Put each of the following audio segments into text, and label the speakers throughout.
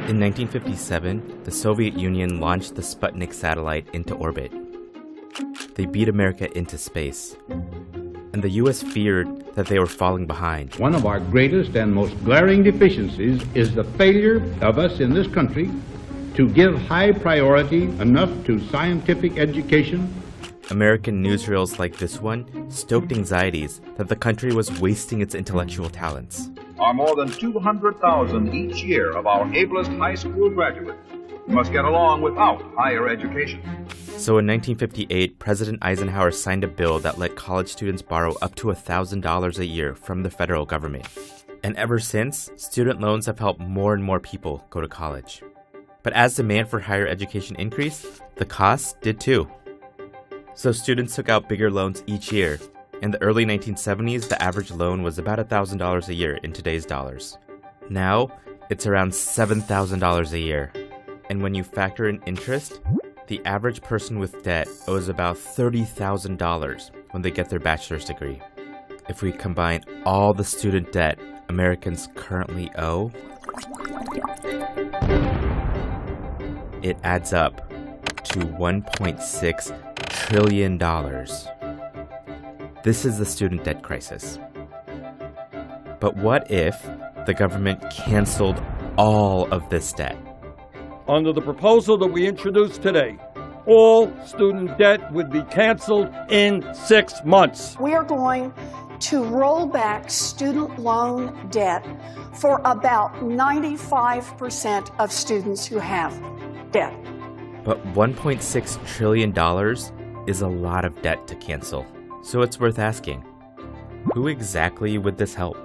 Speaker 1: In 1957, the Soviet Union launched the Sputnik satellite into orbit. They beat America into space. And the U.S. feared that they were falling behind.
Speaker 2: One of our greatest and most glaring deficiencies is the failure of us in this country to give high priority enough to scientific education.
Speaker 1: American newsreels like this one stoked anxieties that the country was wasting its intellectual talents.
Speaker 3: Are more than 200,000 each year of our ablest high school graduates who must get along without higher education.
Speaker 1: So in 1958, President Eisenhower signed a bill that let college students borrow up to $1,000 a year from the federal government. And ever since, student loans have helped more and more people go to college. But as demand for higher education increased, the costs did too. So students took out bigger loans each year. In the early 1970s, the average loan was about $1,000 a year in today's dollars. Now, it's around $7,000 a year. And when you factor in interest, the average person with debt owes about $30,000 when they get their bachelor's degree. If we combine all the student debt Americans currently owe, it adds up to $1.6 trillion. This is the student debt crisis. But what if the government canceled all of this debt?
Speaker 4: Under the proposal that we introduced today, all student debt would be canceled in 6 months.
Speaker 5: We are going to roll back student loan debt for about 95% of students who have debt.
Speaker 1: But $1.6 trillion is a lot of debt to cancel. So it's worth asking, who exactly would this help?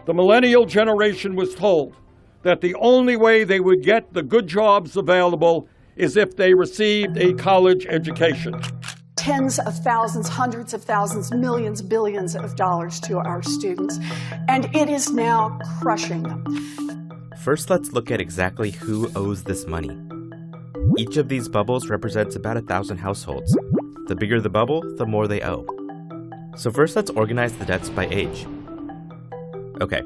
Speaker 4: The millennial generation was told that the only way they would get the good jobs available is if they received a college education.
Speaker 5: Tens of thousands, hundreds of thousands, millions, billions of dollars to our students, and it is now crushing them.
Speaker 1: First, let's look at exactly who owes this money. Each of these bubbles represents about 1,000 households. The bigger the bubble, the more they owe. So first, let's organize the debts by age. Okay,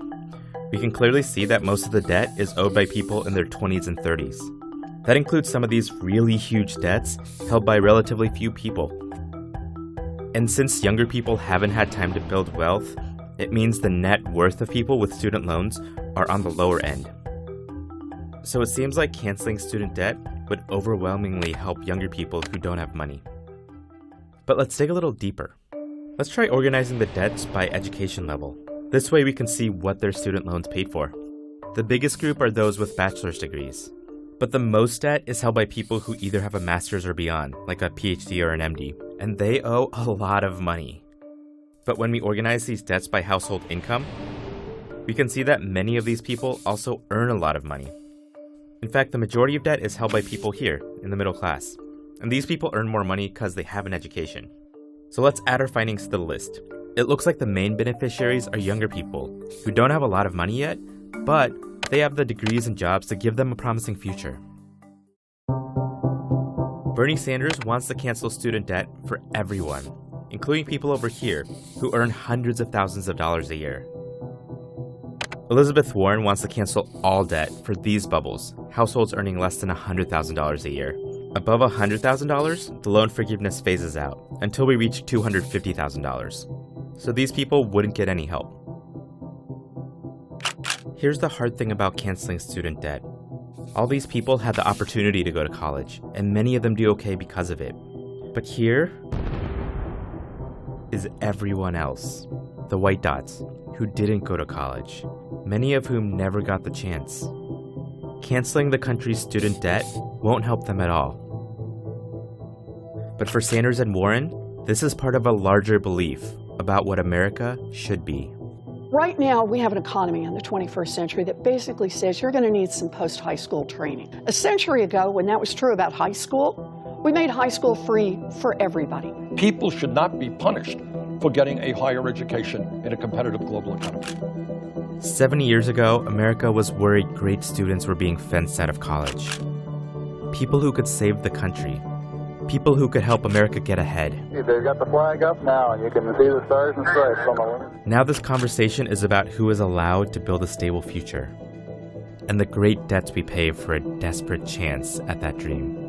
Speaker 1: we can clearly see that most of the debt is owed by people in their 20s and 30s. That includes some of these really huge debts held by relatively few people. And since younger people haven't had time to build wealth, it means the net worth of people with student loans are on the lower end. So it seems like canceling student debt would overwhelmingly help younger people who don't have money. But let's dig a little deeper. Let's try organizing the debts by education level. This way we can see what their student loans paid for. The biggest group are those with bachelor's degrees. But the most debt is held by people who either have a master's or beyond, like a PhD or an MD, and they owe a lot of money. But when we organize these debts by household income, we can see that many of these people also earn a lot of money. In fact, the majority of debt is held by people here, in the middle class. And these people earn more money because they have an education. So let's add our findings to the list. It looks like the main beneficiaries are younger people who don't have a lot of money yet, but they have the degrees and jobs to give them a promising future. Bernie Sanders wants to cancel student debt for everyone, including people over here who earn hundreds of thousands of dollars a year. Elizabeth Warren wants to cancel all debt for these bubbles, households earning less than $100,000 a year. Above $100,000, the loan forgiveness phases out until we reach $250,000. So these people wouldn't get any help. Here's the hard thing about canceling student debt. All these people had the opportunity to go to college, and many of them do okay because of it. But here is everyone else, the white dots, who didn't go to college, many of whom never got the chance. Canceling the country's student debt won't help them at all. But for Sanders and Warren, this is part of a larger belief about what America should be.
Speaker 5: Right now, we have an economy in the 21st century that basically says you're going to need some post-high school training. A century ago, when that was true about high school, we made high school free for everybody.
Speaker 4: People should not be punished for getting a higher education in a competitive global economy.
Speaker 1: 70 years ago, America was worried great students were being fenced out of college. People who could save the country. People who could help America get ahead.
Speaker 6: They've got the flag up now, and you can see the stars and stripes on the winner.
Speaker 1: Now this conversation is about who is allowed to build a stable future. and the great debts we pay for a desperate chance at that dream.